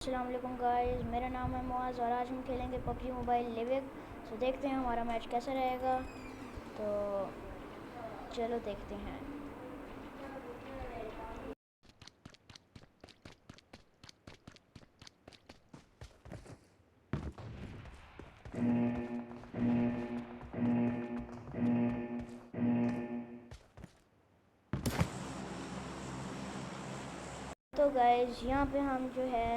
अस्सलाम वालेकुम गाइस, मेरा नाम है मुआज़ और आज हम खेलेंगे पबजी मोबाइल लिविक। तो देखते हैं हमारा मैच कैसा रहेगा। तो चलो देखते हैं। तो गाइस यहाँ पे हम जो है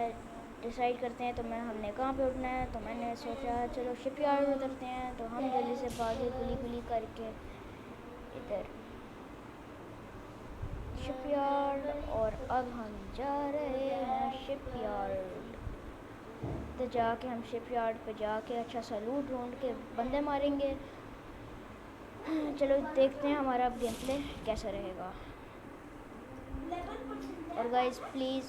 डिसाइड करते हैं तो हमने कहाँ पे उठना है। तो मैंने सोचा चलो शिपयार्ड उतरते हैं। तो हम जल्दी से भागे गुली गुली करके इधर शिपयार्ड, और अब हम जा रहे हैं शिपयार्ड। तो जाके हम शिपयार्ड पे जाके अच्छा सा लूट ढूंढ के बंदे मारेंगे। चलो देखते हैं हमारा अब गेम प्ले कैसा रहेगा। और गाइस प्लीज़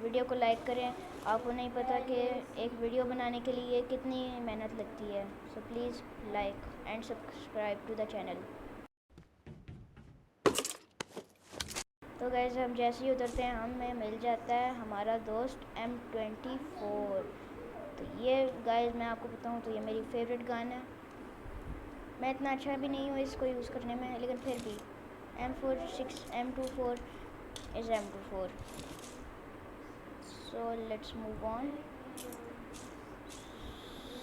वीडियो को लाइक करें। आपको नहीं पता कि एक वीडियो बनाने के लिए कितनी मेहनत लगती है। So please like and subscribe to the channel. तो गाइस हम जैसे ही उतरते हैं हमें मिल जाता है हमारा दोस्त M24। तो ये गाइस मैं आपको बताऊं तो ये मेरी फेवरेट गन है। मैं इतना अच्छा भी नहीं हूँ इसको यूज़ करने में, लेकिन फिर भी M24 is M24। So let's move on.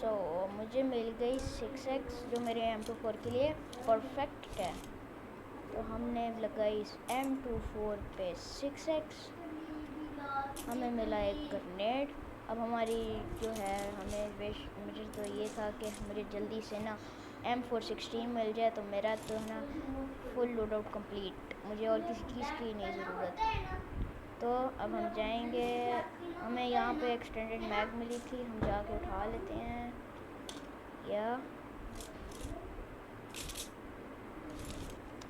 So मुझे मिल गई 6x जो मेरे M24 के लिए परफेक्ट है। तो हमने लगाई इस M24 पे 6x, हमें मिला एक ग्रेनेड। अब हमारी जो है मुझे तो ये था कि मुझे जल्दी से ना M416 मिल जाए तो मेरा तो ना फुल लोड आउट कंप्लीट, मुझे और किसी चीज़ की नहीं ज़रूरत। तो अब हम जाएंगे, हमें यहाँ पे एक्सटेंडेड मैग मिली थी, हम जाके उठा लेते हैं। या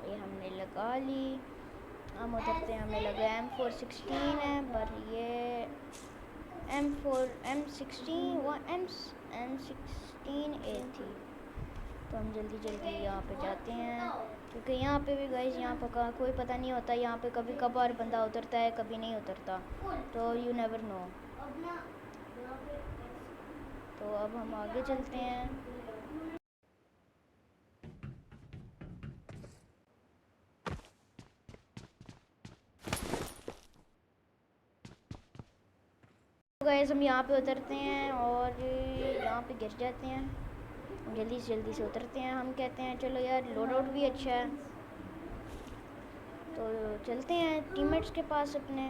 ये हमने लगा ली। हम उतरते हैं, हमें लगा M416 है, पर ये M16A थी। तो हम जल्दी जल्दी यहाँ पे जाते हैं, क्योंकि यहाँ पे भी गाइस यहाँ पर का कोई पता नहीं होता। यहाँ पे कभी कभार बंदा उतरता है, कभी नहीं उतरता, तो यू नेवर नो। तो अब हम आगे चलते हैं। तो गाइस हम यहाँ पे उतरते हैं और यहाँ पे गिर जाते हैं। जल्दी से उतरते हैं। हम कहते हैं चलो यार लोड आउट भी अच्छा है, तो चलते हैं टीममेट्स के पास अपने।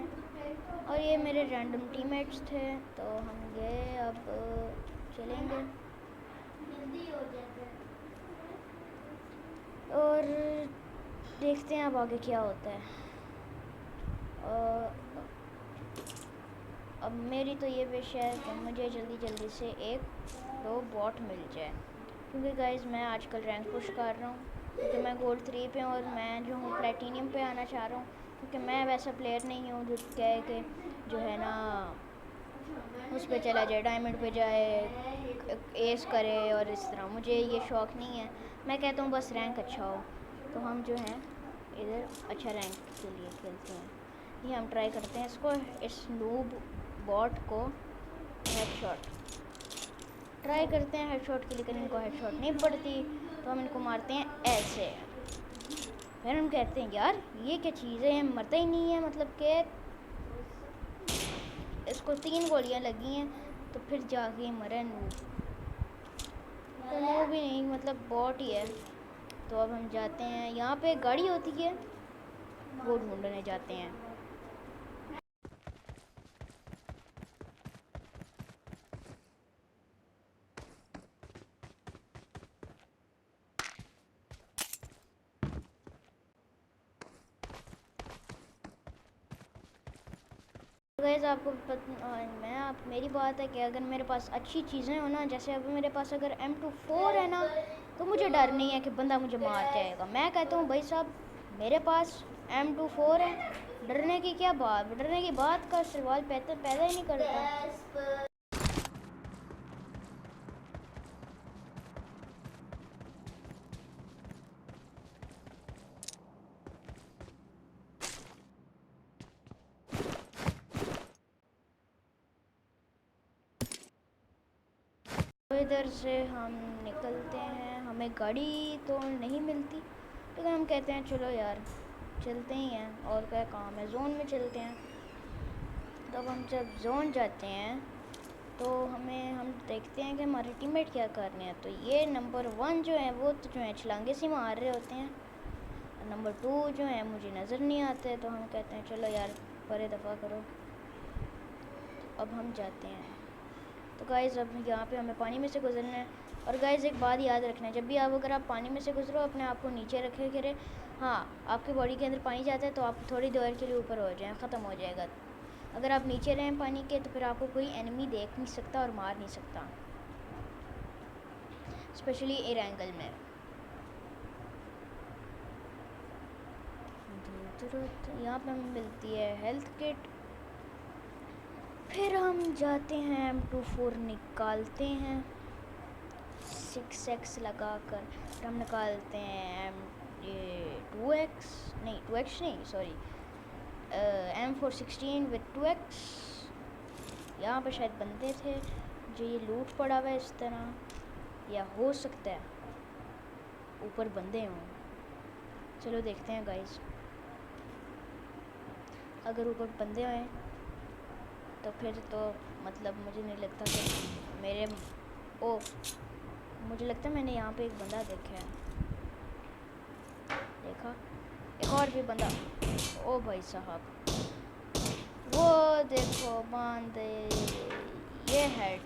और ये मेरे रैंडम टीममेट्स थे, तो हम गए। अब चलेंगे और देखते हैं अब आगे क्या होता है। अब मेरी तो ये विश है कि मुझे जल्दी से एक दो बॉट मिल जाए, क्योंकि गाइस मैं आजकल रैंक पुश कर रहा हूँ, क्योंकि मैं गोल्ड 3 पे हूँ और मैं जो हूँ प्लेटिनियम पे आना चाह रहा हूँ। क्योंकि मैं वैसा प्लेयर नहीं हूँ जो कहे कि जो है ना उस पर चला जाए, डायमंड पे जाए, एस करे और इस तरह। मुझे ये शौक़ नहीं है। मैं कहता हूँ बस रैंक अच्छा हो। तो हम जो है इधर अच्छा रैंक के लिए खेलते हैं। ये हम ट्राई करते हैं इसको, इस नूब बॉट को हेडशॉट ट्राई करते हैं हेडशॉट की, लेकिन इनको हेडशॉट नहीं पड़ती। तो हम इनको मारते हैं ऐसे। फिर हम कहते हैं यार ये क्या चीज़ है, मरता ही नहीं है। मतलब कि इसको 3 गोलियां लगी हैं तो फिर जाके मरे नूब। तो नूब भी नहीं, मतलब बॉट ही है। तो अब हम जाते हैं, यहाँ पे एक गाड़ी होती है, वो ढूंढने जाते हैं। गाइस मेरी बात है कि अगर मेरे पास अच्छी चीज़ें हो ना, जैसे अभी मेरे पास अगर M24 है ना, तो मुझे डर नहीं है कि बंदा मुझे मार जाएगा। मैं कहता हूँ भाई साहब मेरे पास M24 है, डरने की क्या बात, डरने की बात का सवाल पैदा ही नहीं करता। इधर से हम निकलते हैं, हमें गाड़ी तो नहीं मिलती, लेकिन हम कहते हैं चलो यार चलते ही हैं, और क्या काम है, जोन में चलते हैं। तब हम जब जोन जाते हैं तो हम देखते हैं कि हमारे टीममेट क्या कर रहे हैं। तो ये नंबर 1 जो है वो तो जो है छलांगे से मार रहे होते हैं, नंबर 2 जो है मुझे नज़र नहीं आते। तो हम कहते हैं चलो यार परे दफ़ा करो, अब हम जाते हैं। तो गाइज़ अब यहाँ पे हमें पानी में से गुजरना है। और गाइज़ एक बात याद रखना है, जब भी आप अगर आप पानी में से गुजरो अपने आप को नीचे रखे करें। हाँ, आपकी बॉडी के अंदर पानी जाता है तो आप थोड़ी देर के लिए ऊपर हो जाएं, ख़त्म हो जाएगा। अगर आप नीचे रहें पानी के तो फिर आपको कोई एनिमी देख नहीं सकता और मार नहीं सकता, स्पेशली एयर एंगल में। यहाँ पे हमें मिलती है हेल्थ किट। फिर हम जाते हैं M24 निकालते हैं 6x लगा कर, फिर हम निकालते हैं 2x नहीं सॉरी M416 विद 2x। यहाँ पे शायद बंदे थे जो ये लूट पड़ा हुआ है इस तरह, या हो सकता है ऊपर बंदे हों। चलो देखते हैं गाइस, अगर ऊपर बंदे आए तो फिर तो मतलब मुझे नहीं लगता कि मेरे मुझे लगता है मैंने यहाँ पे एक बंदा देखा है, देखा एक और भी बंदा। ओ भाई साहब वो देखो बांधे, ये हेड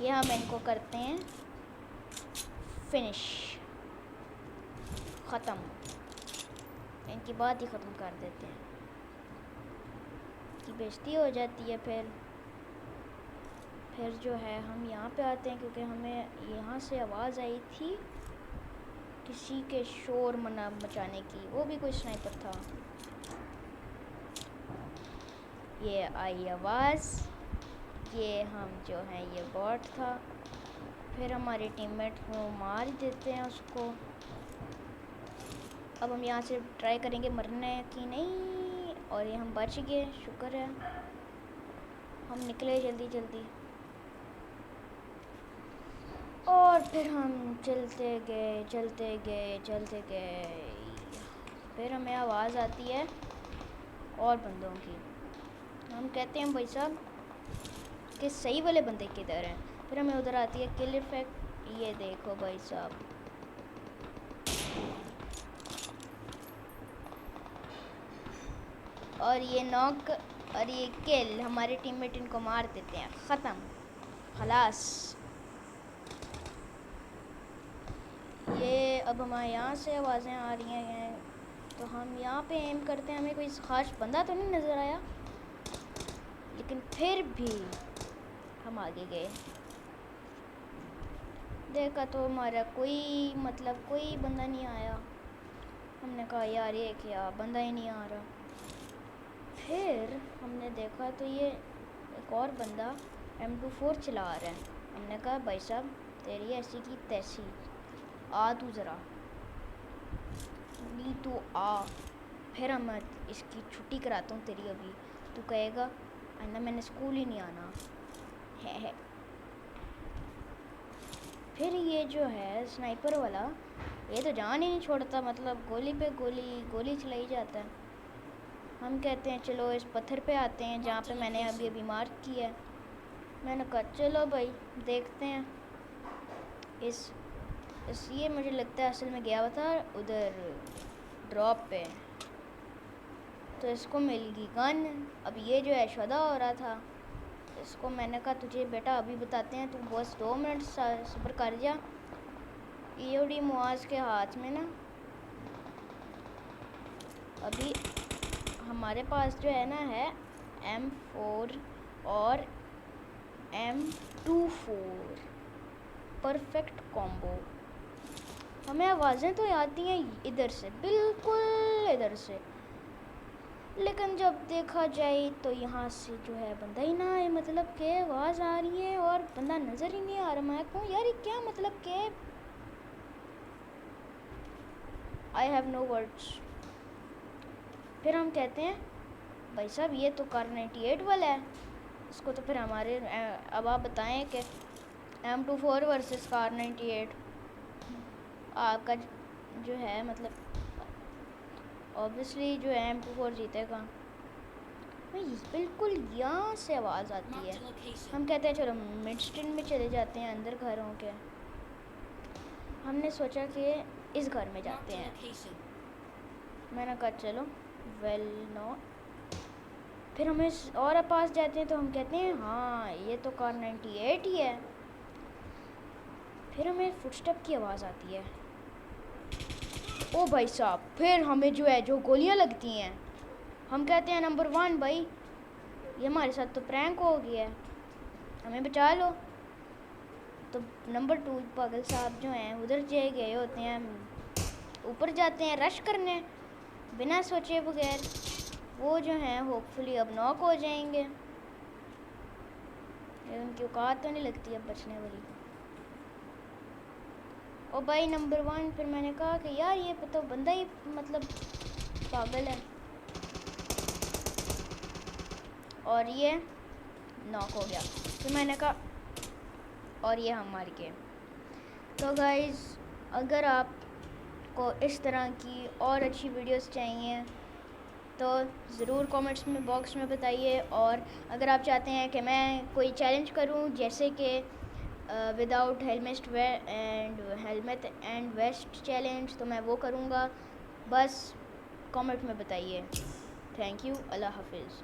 ये हम इनको करते हैं फिनिश, ख़त्म, इनकी बात ही ख़त्म कर देते हैं, की बेइज्जती हो जाती है। फिर जो है हम यहाँ पे आते हैं क्योंकि हमें यहाँ से आवाज़ आई थी किसी के शोर मचाने की, वो भी कोई स्नाइपर था। ये आई आवाज़, ये हम जो है ये बॉट था। फिर हमारे टीममेट को मार देते हैं उसको। अब हम यहाँ से ट्राई करेंगे मरने की नहीं, और ये हम बच गए, शुक्र है हम निकले जल्दी। और फिर हम चलते गए। फिर हमें आवाज़ आती है और बंदों की, हम कहते हैं भाई साहब कि सही वाले बंदे किधर हैं। फिर हमें उधर आती है किल इफेक्ट, ये देखो भाई साहब, और ये नॉक और ये किल, हमारे टीममेट इनको मार देते हैं, ख़त्म, खलास। ये अब हमारे यहाँ से आवाज़ें आ रही हैं, तो हम यहाँ पे एम करते हैं। हमें कोई ख़ास बंदा तो नहीं नज़र आया, लेकिन फिर भी हम आगे गए, देखा तो हमारा कोई बंदा नहीं आया। हमने कहा यार ये क्या, बंदा ही नहीं आ रहा। फिर हमने देखा तो ये एक और बंदा M24 चला रहा है। हमने कहा भाई साहब तेरी ऐसी की तैसी, आ तू ज़रा, नहीं तू आ, फिर हम इसकी छुट्टी कराता हूँ तेरी, अभी तू कहेगा आइंदा मैंने स्कूल ही नहीं आना है। फिर ये जो है स्नाइपर वाला, ये तो जान ही नहीं छोड़ता, मतलब गोली पे गोली चलाई जाता है। हम कहते हैं चलो इस पत्थर पे आते हैं जहाँ पे मैंने अभी मार्क किया है। मैंने कहा चलो भाई देखते हैं इस ये मुझे लगता है असल में गया हुआ था उधर ड्रॉप पे, तो इसको मिल गई गन। अब ये जो है शदा हो रहा था, इसको मैंने कहा तुझे बेटा अभी बताते हैं, तू बस 2 मिनट सब्र कर जा। ईओडी मुआज के हाथ में ना अभी हमारे पास जो है ना है M4 और M24, परफेक्ट कॉम्बो। हमें आवाज़ें तो आती हैं इधर से, बिल्कुल इधर से, लेकिन जब देखा जाए तो यहाँ से जो है बंदा ही ना आए, मतलब कि आवाज़ आ रही है और बंदा नज़र ही नहीं आ रहा। मैं कहूँ यार ये क्या मतलब कि आई हैव नो वर्ड्स। फिर हम कहते हैं भाई साहब ये तो कार 98 वाला है, इसको तो फिर हमारे अब आप बताएं कि M24 वर्सेस कार 98 आपका जो है मतलब ऑब्वियसली जो है M24 जीतेगा। भाई बिल्कुल यहाँ से आवाज़ आती है, हम कहते हैं चलो मिड स्ट्रीट में चले जाते हैं अंदर घरों के। हमने सोचा कि इस घर में जाते हैं, मैंने कहा चलो वेल नो। फिर हम इस और पास जाते हैं तो हम कहते हैं हाँ ये तो कार 98 ही है। फिर हमें फुटस्टेप की आवाज़ आती है, ओ भाई साहब फिर हमें जो है जो गोलियां लगती हैं। हम कहते हैं नंबर 1 भाई ये हमारे साथ तो प्रैंक हो गया है, हमें बचा लो। तो नंबर 2 पागल साहब जो हैं उधर जे गए होते हैं, ऊपर जाते हैं रश करने बिना सोचे बगैर। वो जो हैं होपफुली अब नॉक हो जाएंगे, उनकी औकात तो नहीं लगती अब बचने वाली। और भाई नंबर 1 फिर मैंने कहा कि यार ये तो बंदा ही मतलब पागल है, और ये नॉक हो गया। फिर मैंने कहा और ये हम मार गए। तो गाइज़ अगर आपको इस तरह की और अच्छी वीडियोस चाहिए तो ज़रूर कमेंट्स में बॉक्स में बताइए। और अगर आप चाहते हैं कि मैं कोई चैलेंज करूं जैसे कि without helmet and waste challenge, तो मैं वो करूंगा, बस कमेंट में बताइए। थैंक यू, अल्लाह हाफिज़।